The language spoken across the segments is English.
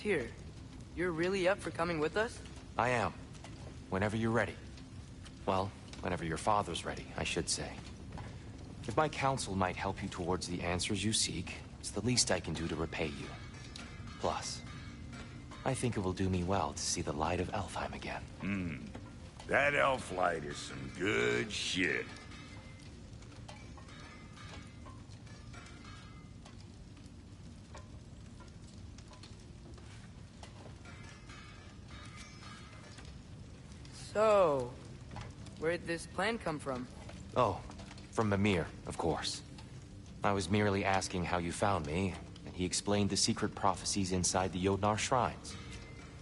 Tyr, you're really up for coming with us? I am. Whenever you're ready. Well, whenever your father's ready, I should say. If my counsel might help you towards the answers you seek, it's the least I can do to repay you. Plus, I think it will do me well to see the light of Elfheim again. That elf light is some good shit. So, where'd this plan come from? Oh, from Mimir, of course. I was merely asking how you found me, and he explained the secret prophecies inside the Jotnar shrines.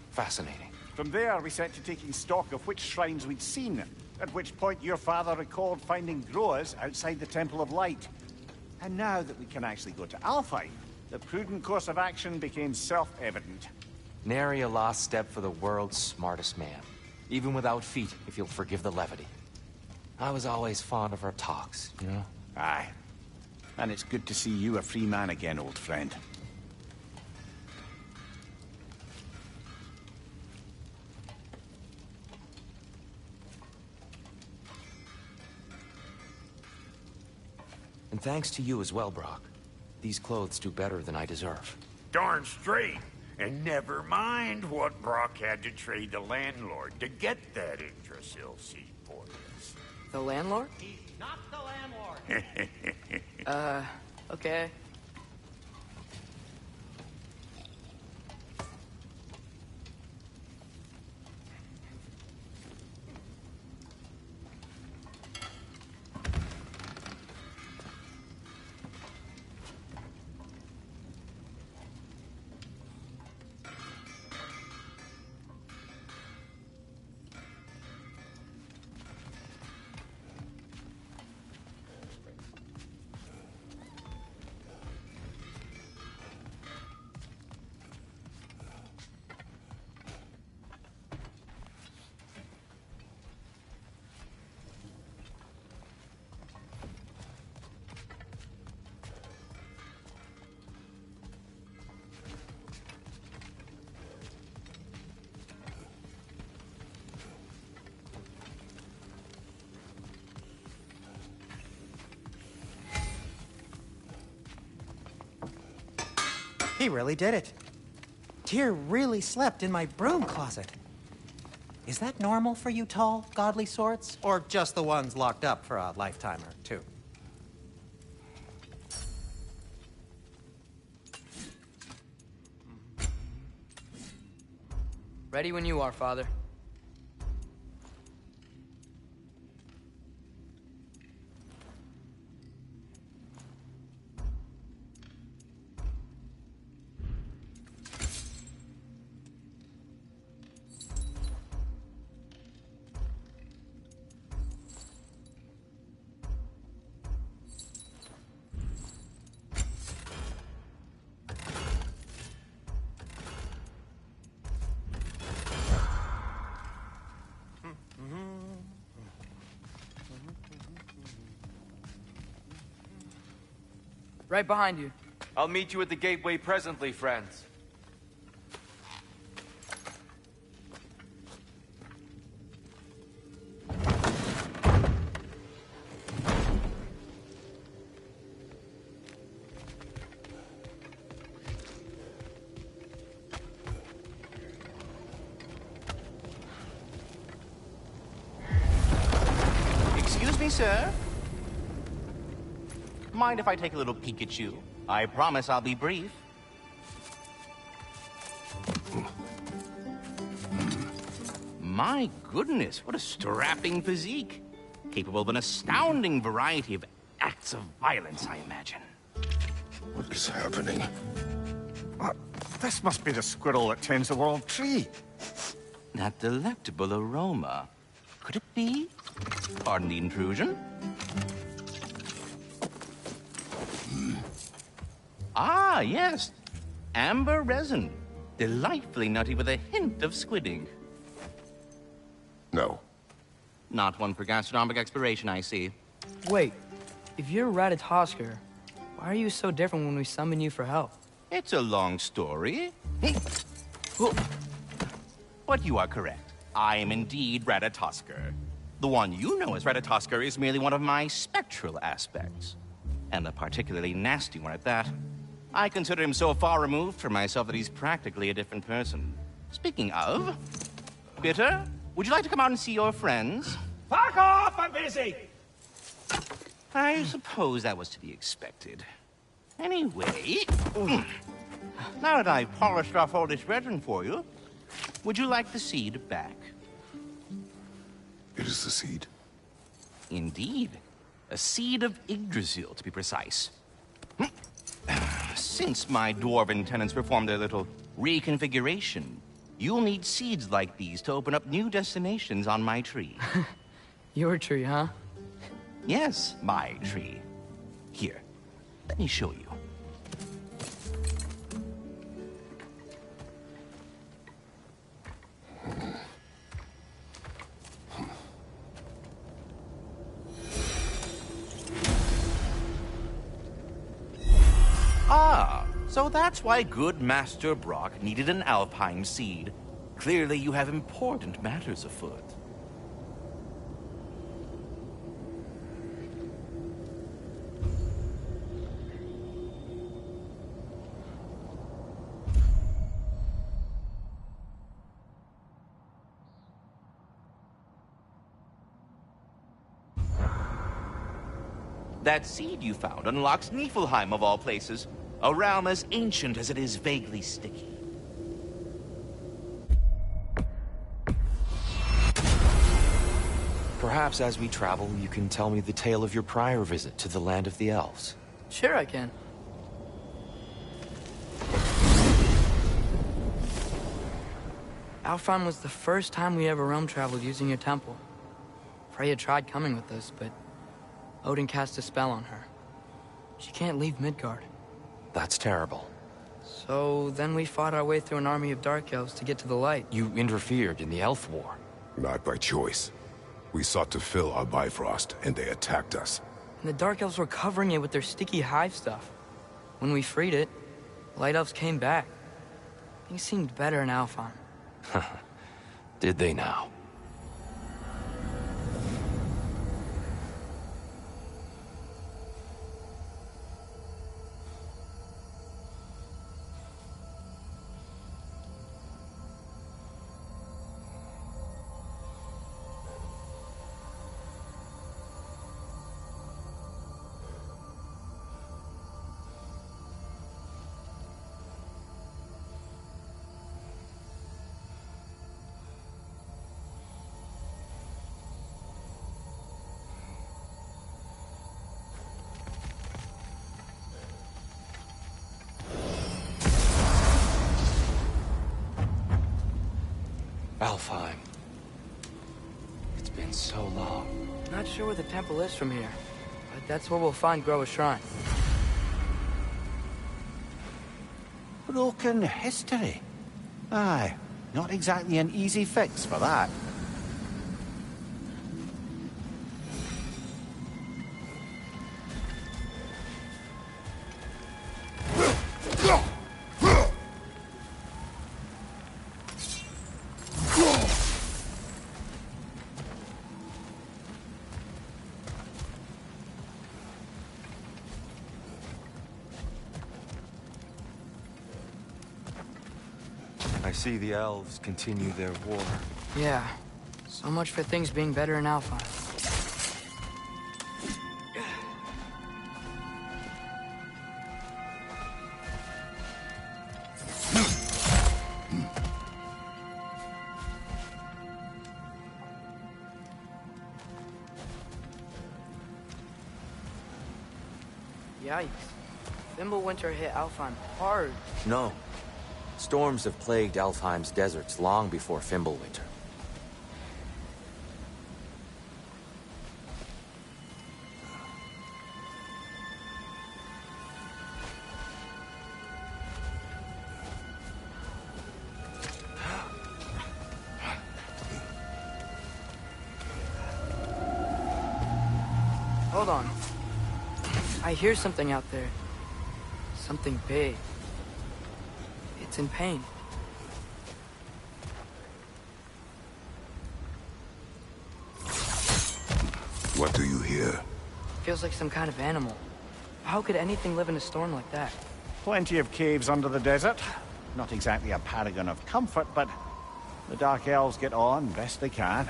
Fascinating. From there, we set to taking stock of which shrines we'd seen, at which point your father recalled finding Groas outside the Temple of Light. And now that we can actually go to Alfheim, the prudent course of action became self-evident. Nary a lost step for the world's smartest man. Even without feet, if you'll forgive the levity. I was always fond of our talks, you know? Aye. And it's good to see you a free man again, old friend. And thanks to you as well, Brock. These clothes do better than I deserve. Darn straight. And never mind what Brock had to trade the landlord to get that Yggdrasil seed for us. The landlord? He's not the landlord. Okay. He really did it. Tyr really slept in my broom closet. Is that normal for you tall, godly sorts? Or just the ones locked up for a lifetime or two? Ready when you are, Father. Right behind you. I'll meet you at the gateway presently, friends. Excuse me, sir. Mind if I take a little peek at you? I promise I'll be brief. My goodness, what a strapping physique. Capable of an astounding variety of acts of violence, I imagine. What is happening? This must be the squirrel that tends the world tree. That delectable aroma. Could it be? Pardon the intrusion. Ah, yes. Amber resin. Delightfully nutty with a hint of squidding. No. Not one for gastronomic exploration, I see. Wait, if you're Ratatoskr, why are you so different when we summon you for help? It's a long story. Hey, But you are correct. I am indeed Ratatoskr. The one you know as Ratatoskr is merely one of my spectral aspects. And a particularly nasty one at that. I consider him so far removed from myself that he's practically a different person. Speaking of... Bitter, would you like to come out and see your friends? Fuck off! I'm busy! I suppose that was to be expected. Anyway... Now that I've polished off all this resin for you, would you like the seed back? It is the seed. Indeed. A seed of Yggdrasil, to be precise. Since my dwarven tenants performed their little reconfiguration, you'll need seeds like these to open up new destinations on my tree. Your tree, huh? Yes, my tree. Here, let me show you. Ah, so that's why good Master Brock needed an Alpine seed. Clearly you have important matters afoot. That seed you found unlocks Niflheim of all places, a realm as ancient as it is vaguely sticky. Perhaps as we travel, you can tell me the tale of your prior visit to the land of the elves. Sure I can. Alfheim was the first time we ever realm traveled using your temple. Freya tried coming with us, but Odin cast a spell on her. She can't leave Midgard. That's terrible. So then we fought our way through an army of dark elves to get to the light. You interfered in the Elf War. Not by choice. We sought to fill our Bifrost, and they attacked us. And the dark elves were covering it with their sticky hive stuff. When we freed it, the light elves came back. Things seemed better in Alfheim. Did they now? Alfheim. It's been so long. Not sure where the temple is from here, but that's where we'll find Groa's shrine. Broken history. Aye, not exactly an easy fix for that. I see the elves continue their war. Yeah, so much for things being better in Alfheim. Yikes. Fimbulwinter hit Alfheim hard. No. Storms have plagued Alfheim's deserts long before Fimbulwinter. Hold on. I hear something out there. Something big. It's in pain. What do you hear? Feels like some kind of animal. How could anything live in a storm like that? Plenty of caves under the desert. Not exactly a paragon of comfort, but the Dark Elves get on best they can.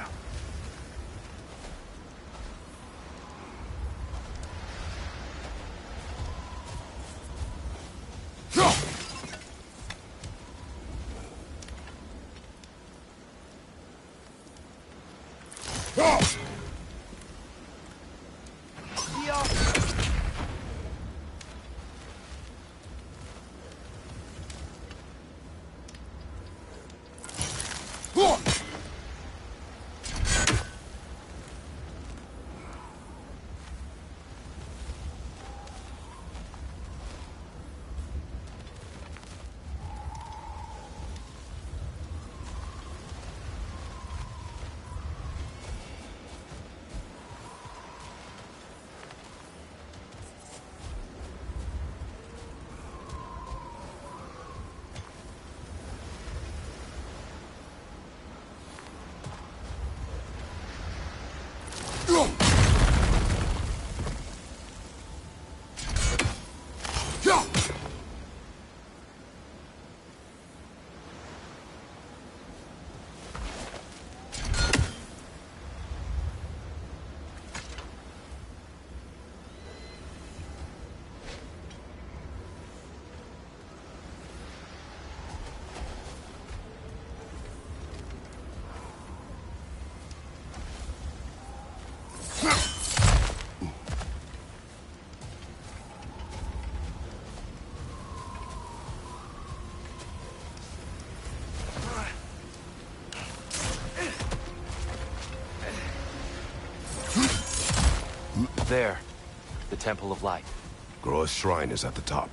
There. The Temple of Light. Groa's shrine is at the top.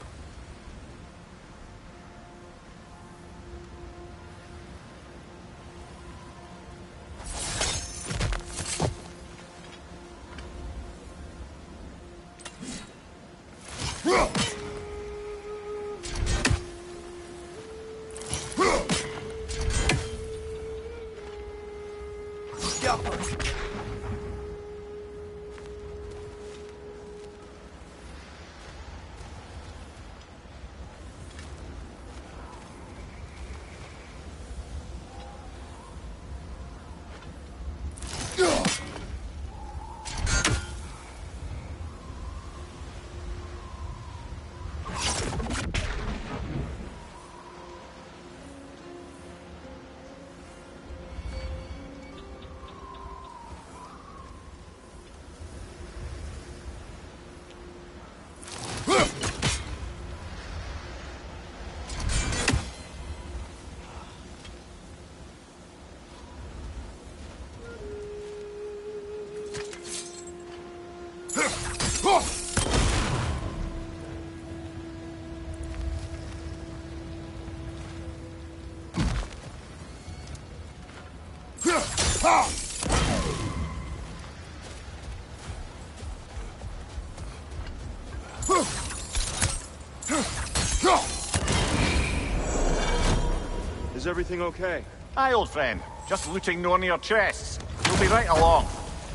Is everything okay? Aye, old friend. Just looting one of your chests. We'll be right along.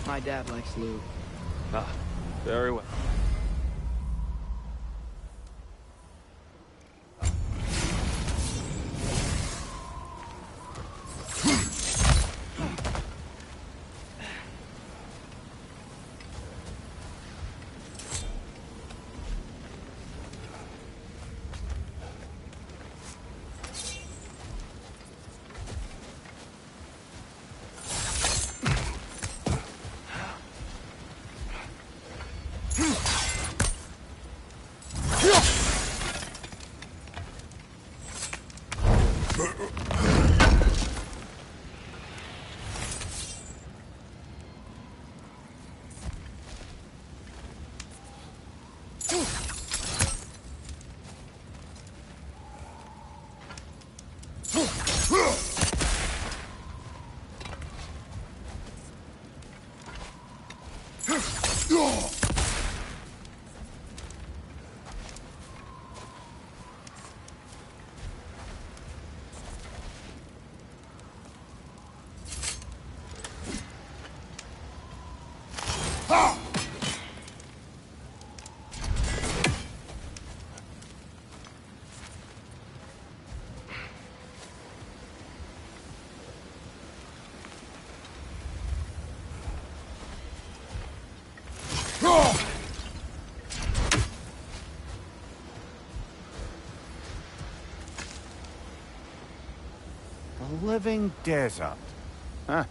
My dad likes loot. Ah, very well. A living desert. Huh.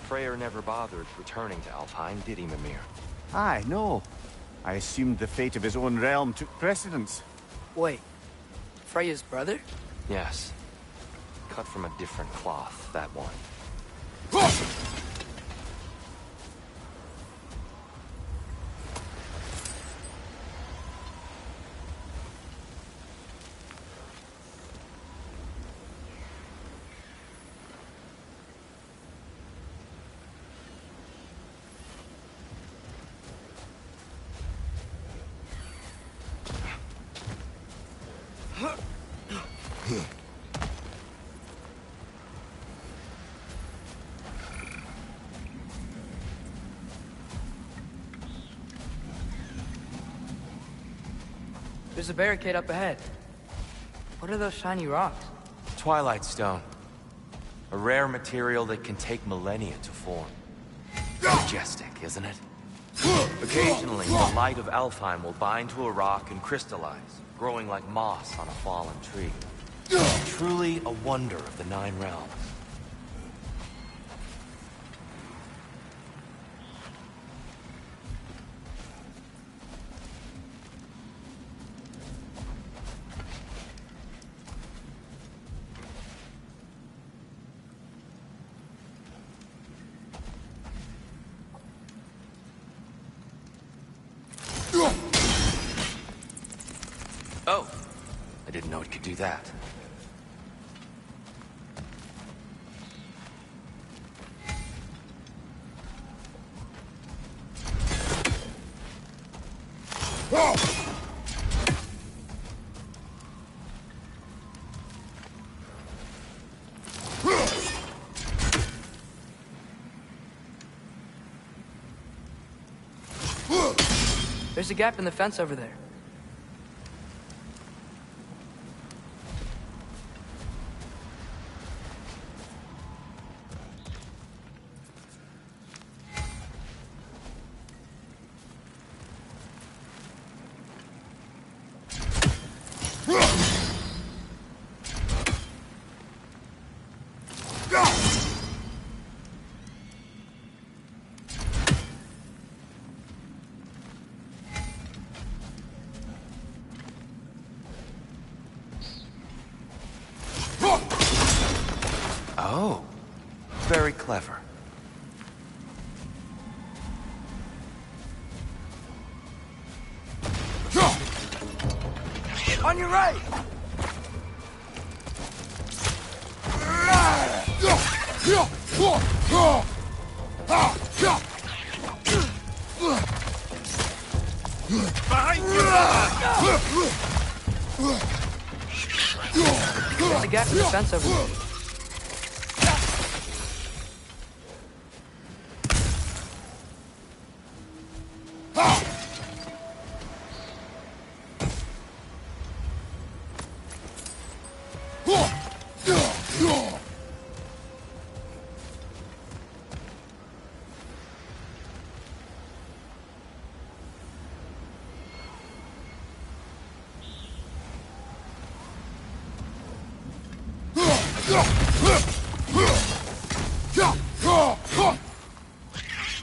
Freyr never bothered returning to Alfheim, did he, Mimir? Aye, no. I assumed the fate of his own realm took precedence. Wait, Freya's brother? Yes. Cut from a different cloth, that one. There's a barricade up ahead. What are those shiny rocks? Twilight Stone. A rare material that can take millennia to form. Majestic, isn't it? Occasionally, the light of Alfheim will bind to a rock and crystallize, growing like moss on a fallen tree. Truly a wonder of the Nine Realms. Oh, I didn't know it could do that. There's a gap in the fence over there. Oh, very clever. On your right! Behind you! There's a gap in the fence over there.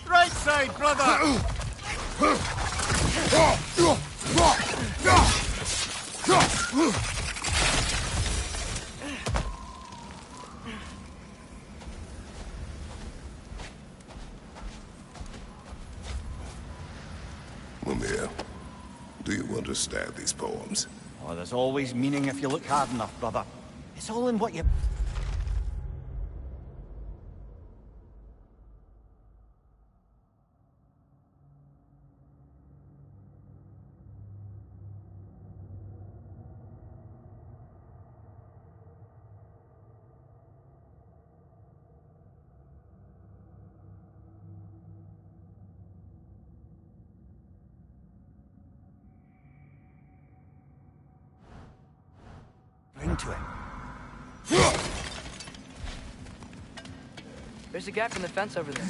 Right side, brother! Mimir, do you understand these poems? Oh, there's always meaning if you look hard enough, brother. It's all in what you... bring to it. There's a gap in the fence over there.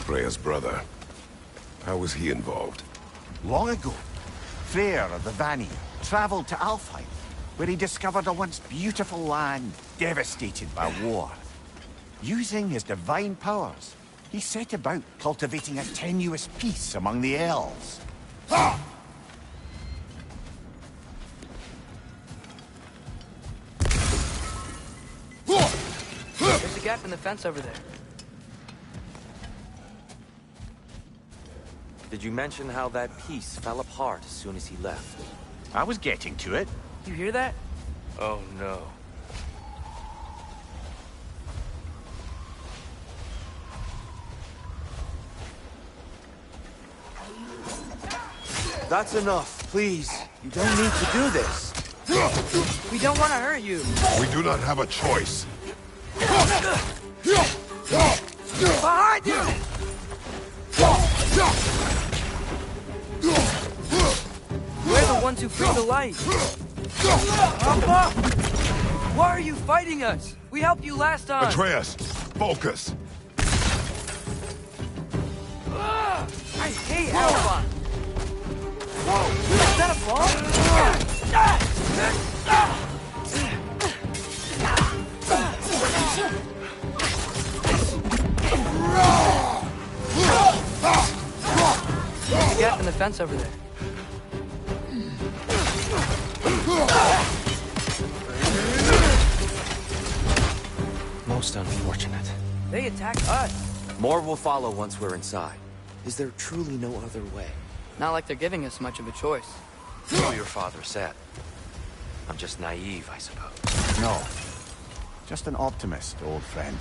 Freya's brother. How was he involved? Long ago, Freyr of the Vanir traveled to Alfheim, where he discovered a once beautiful land devastated by war. Using his divine powers, he set about cultivating a tenuous peace among the elves. There's a gap in the fence over there. Did you mention how that piece fell apart as soon as he left? I was getting to it. You hear that? Oh no. That's enough, please. You don't need to do this. We don't want to hurt you. We do not have a choice. Behind you! We're the ones who free the light. Why are you fighting us? We helped you last time. Atreus, focus. I hate Alpha. Whoa, is that a There's a gap in the fence over there. Most unfortunate. They attacked us. More will follow once we're inside. Is there truly no other way? Not like they're giving us much of a choice. So your father said. I'm just naive, I suppose. No. Just an optimist, old friend.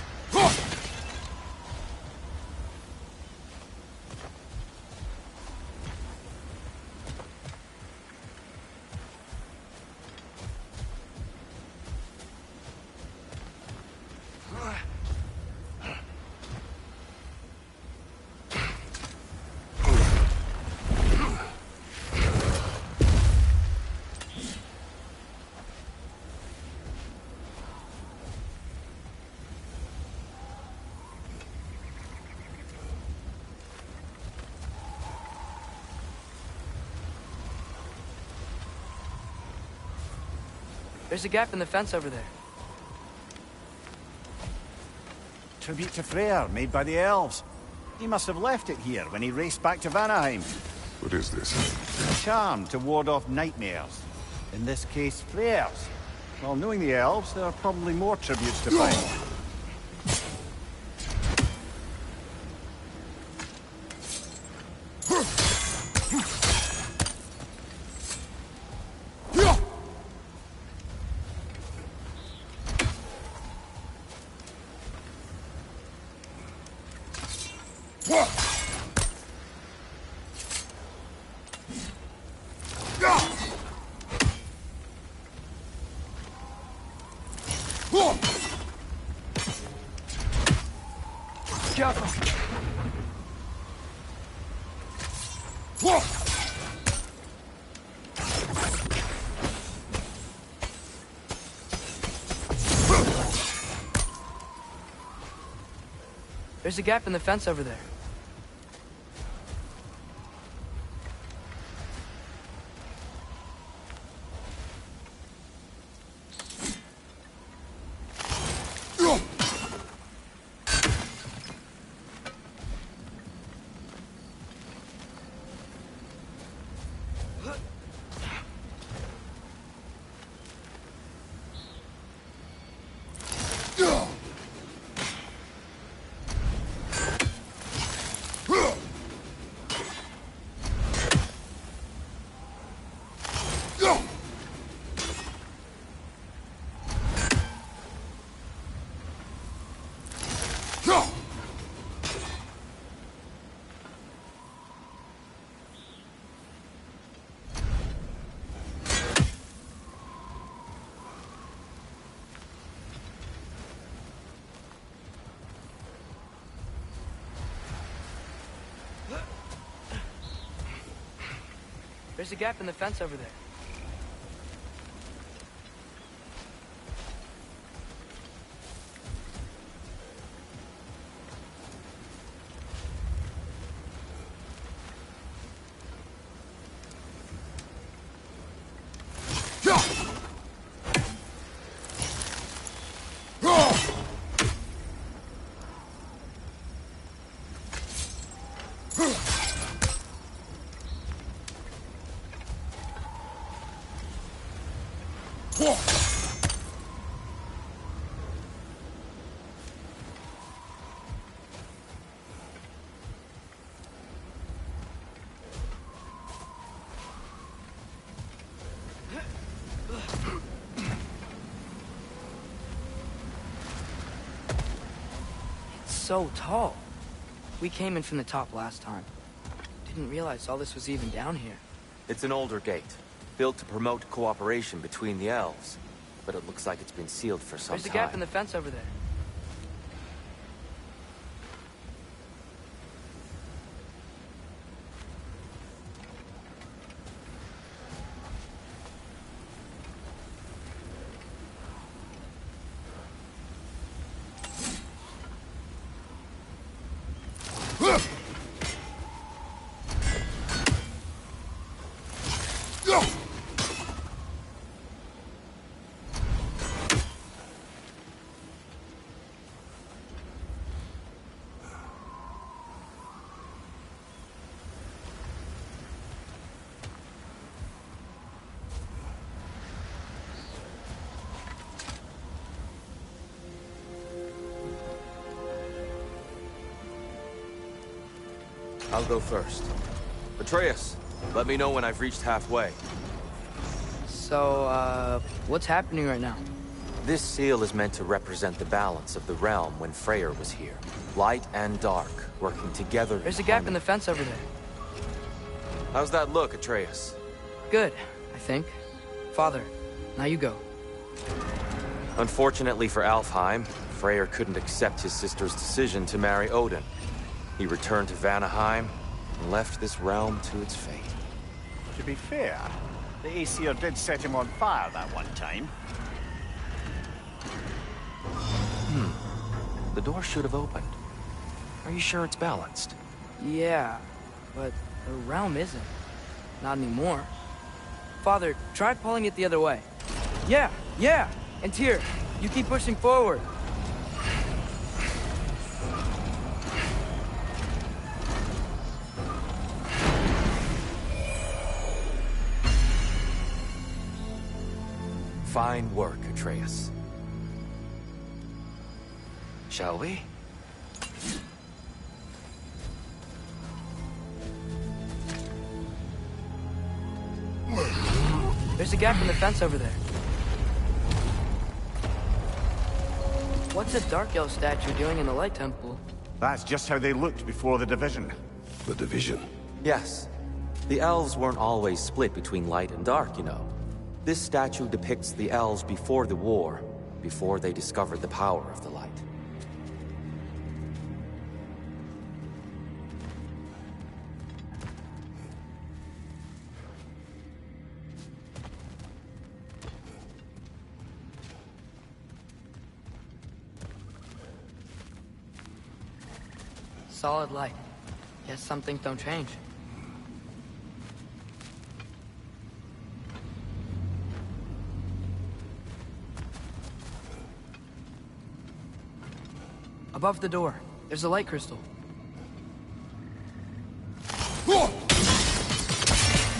There's a gap in the fence over there. Tribute to Freyr, made by the elves. He must have left it here when he raced back to Vanaheim. What is this? A charm to ward off nightmares. In this case, Freyr's. Well, knowing the elves, there are probably more tributes to find. There's a gap in the fence over there. There's a gap in the fence over there. So tall. We came in from the top last time. Didn't realize all this was even down here. It's an older gate, built to promote cooperation between the elves. But it looks like it's been sealed for some time. There's a gap in the fence over there. I'll go first. Atreus, let me know when I've reached halfway. So, what's happening right now? This seal is meant to represent the balance of the realm when Freyr was here. Light and dark, working together. There's a gap in the fence over there. How's that look, Atreus? Good, I think. Father, now you go. Unfortunately for Alfheim, Freyr couldn't accept his sister's decision to marry Odin. He returned to Vanaheim and left this realm to its fate. To be fair, the Aesir did set him on fire that one time. The door should have opened. Are you sure it's balanced? Yeah, but the realm isn't. Not anymore. Father, try pulling it the other way. Yeah, Yeah, and Tyr, you keep pushing forward. Fine work, Atreus. Shall we? There's a gap in the fence over there. What's a Dark Elf statue doing in the Light Temple? That's just how they looked before the division. The division. Yes. The elves weren't always split between light and dark, you know. This statue depicts the elves before the war, before they discovered the power of the light. Solid light. Guess some things don't change. Above the door, there's a light crystal.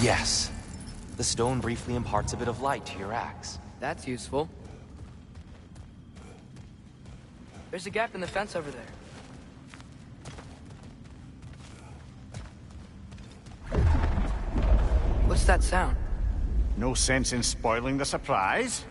Yes. The stone briefly imparts a bit of light to your axe. That's useful. There's a gap in the fence over there. What's that sound? No sense in spoiling the surprise.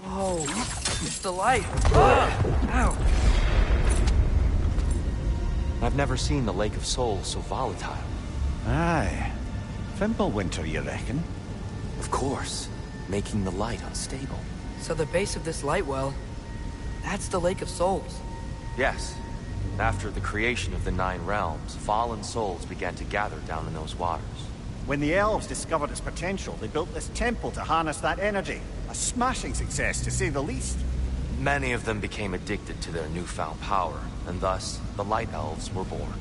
Whoa, it's the light. Ow. I've never seen the Lake of Souls so volatile. Aye. Fimbulwinter, you reckon? Of course, making the light unstable. So the base of this light well, that's the Lake of Souls. Yes. After the creation of the Nine Realms, fallen souls began to gather down in those waters. When the elves discovered its potential, they built this temple to harness that energy. A smashing success, to say the least. Many of them became addicted to their newfound power, and thus, the Light Elves were born.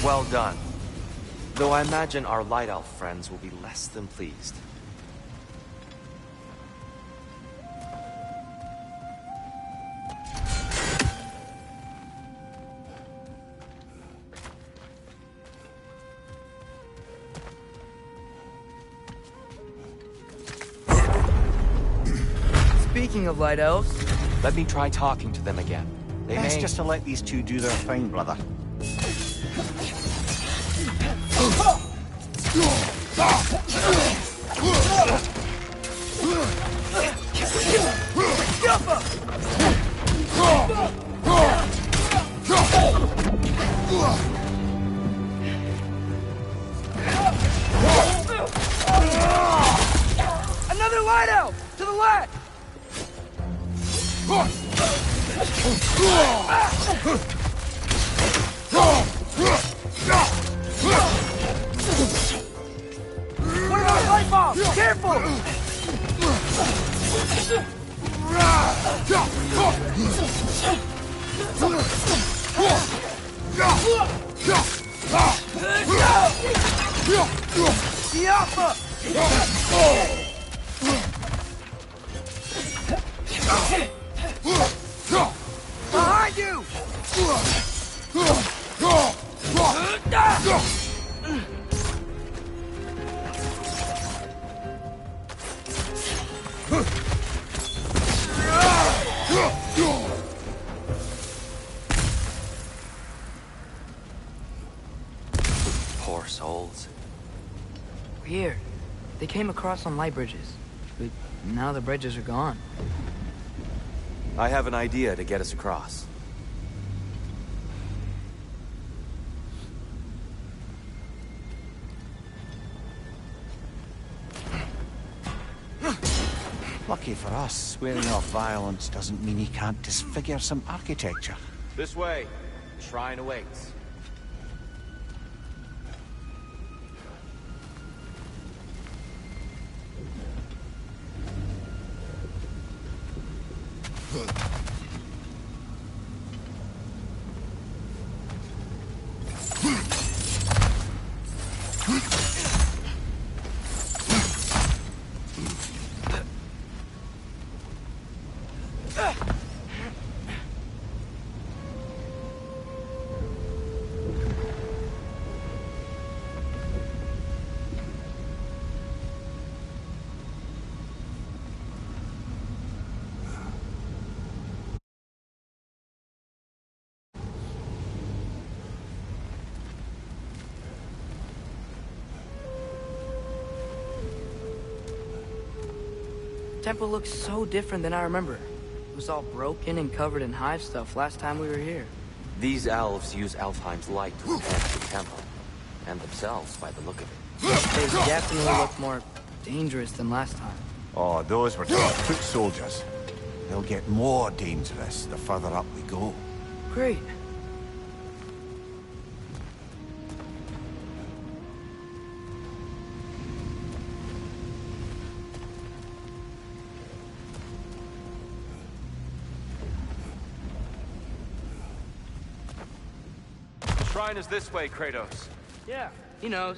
Well done. Though I imagine our Light Elf friends will be less than pleased. Speaking of Light Elves... Let me try talking to them again. Best just to let these two do their thing, brother. Another Light Elf! To the left! What about light bombs? Careful! Behind you! Poor souls. Weird. They came across on light bridges, but now the bridges are gone. I have an idea to get us across. Lucky for us, swearing off violence doesn't mean he can't disfigure some architecture. This way. The shrine awaits. The temple looks so different than I remember. It was all broken and covered in hive stuff last time we were here. These elves use Alfheim's light to enhance the temple. And themselves, by the look of it. They definitely look more dangerous than last time. Oh, those were just foot soldiers. They'll get more dangerous the further up we go. Great. The shrine is this way, Kratos. Yeah, he knows.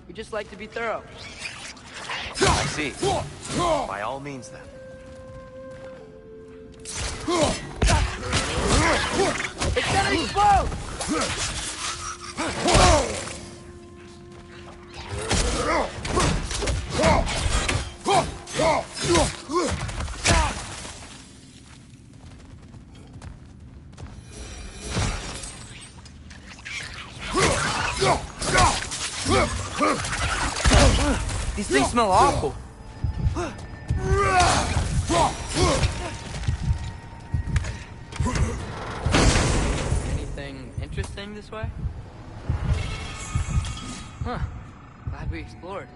We just like to be thorough. I see. By all means, then. It's gonna explode! These things smell awful. Anything interesting this way? Huh. Glad we explored.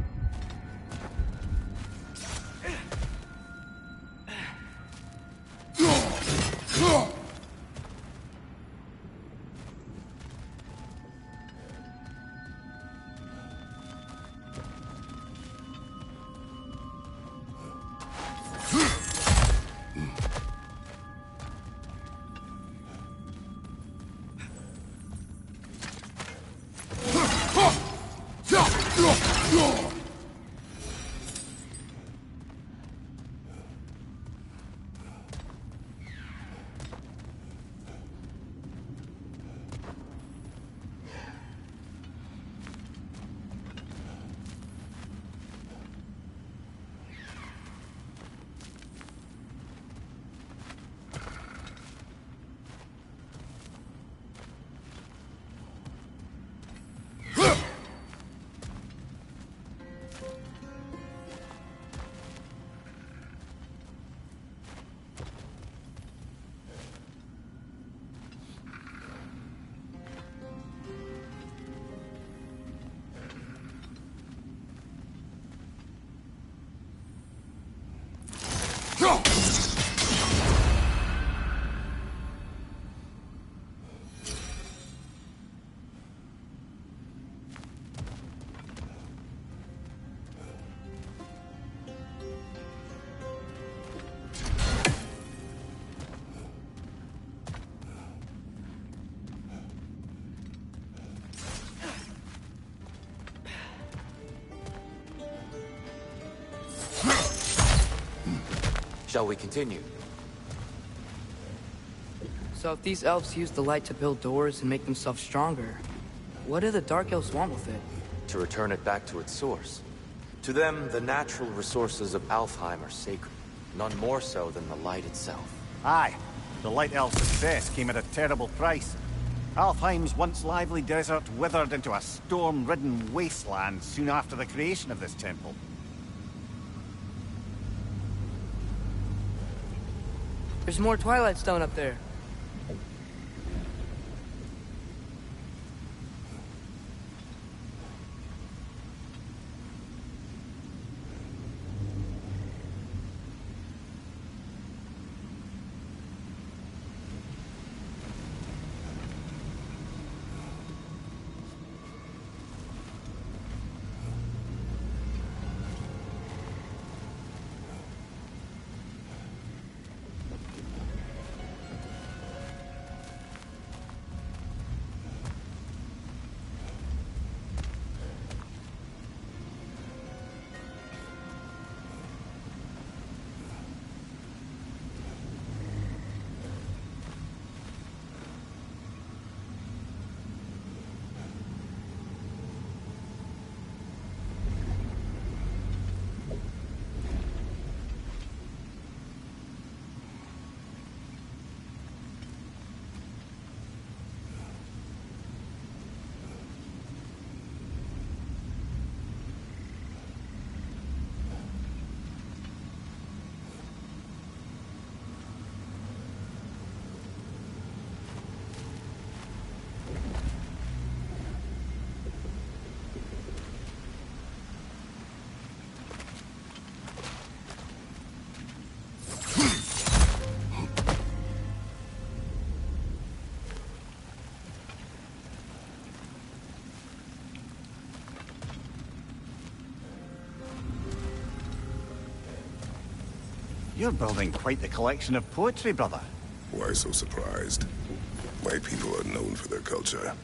Shall we continue? So if these elves use the light to build doors and make themselves stronger, what do the Dark Elves want with it? To return it back to its source. To them, the natural resources of Alfheim are sacred, none more so than the light itself. Aye, the Light Elf success came at a terrible price. Alfheim's once lively desert withered into a storm-ridden wasteland soon after the creation of this temple. There's more Twilight Stone up there. You're building quite the collection of poetry, brother. Why so surprised? My people are known for their culture.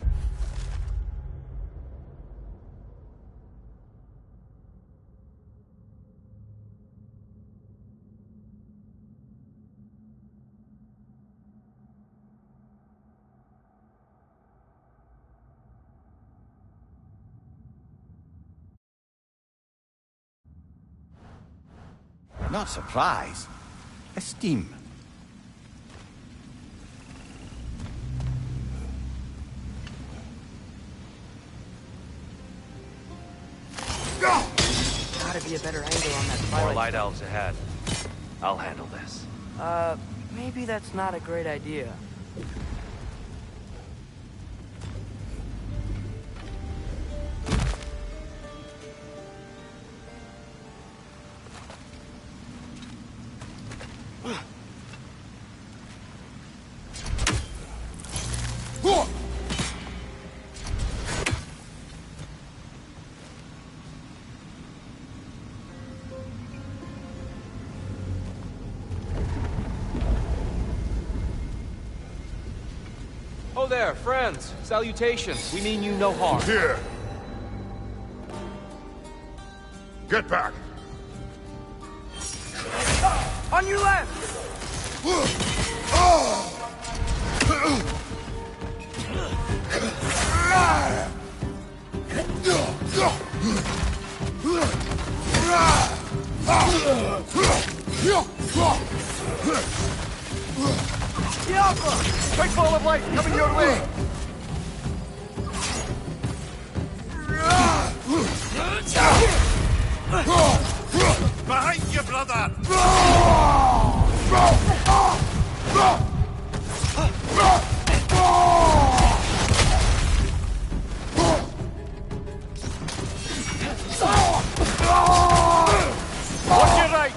Not surprise. Esteem. Gotta be a better angle on that More Twilight light Stone. elves ahead. I'll handle this. Maybe that's not a great idea. Oh there, friends. Salutations. We mean you no harm. Here! Get back! On your left! Quick ball of light coming your way! Behind you, brother! Watch your right!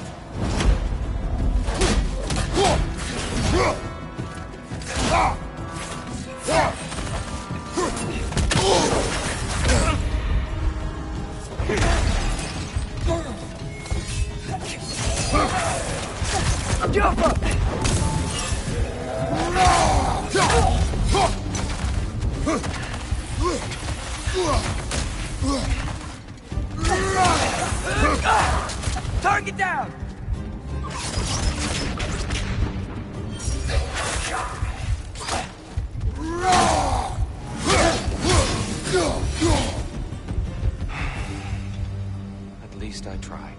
least I tried.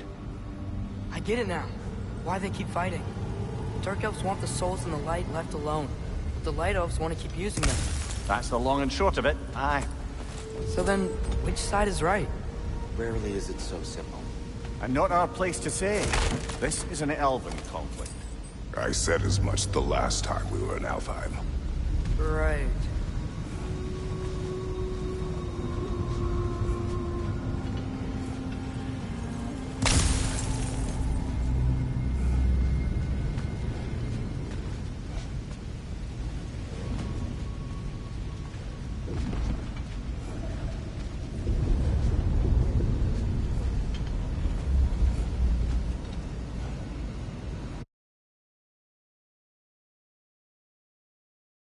I get it now. Why they keep fighting. Dark Elves want the souls in the light left alone. But the Light Elves want to keep using them. That's the long and short of it. Aye. So then, which side is right? Rarely is it so simple. And not our place to say. This is an elven conflict. I said as much the last time we were in Alfheim. Right.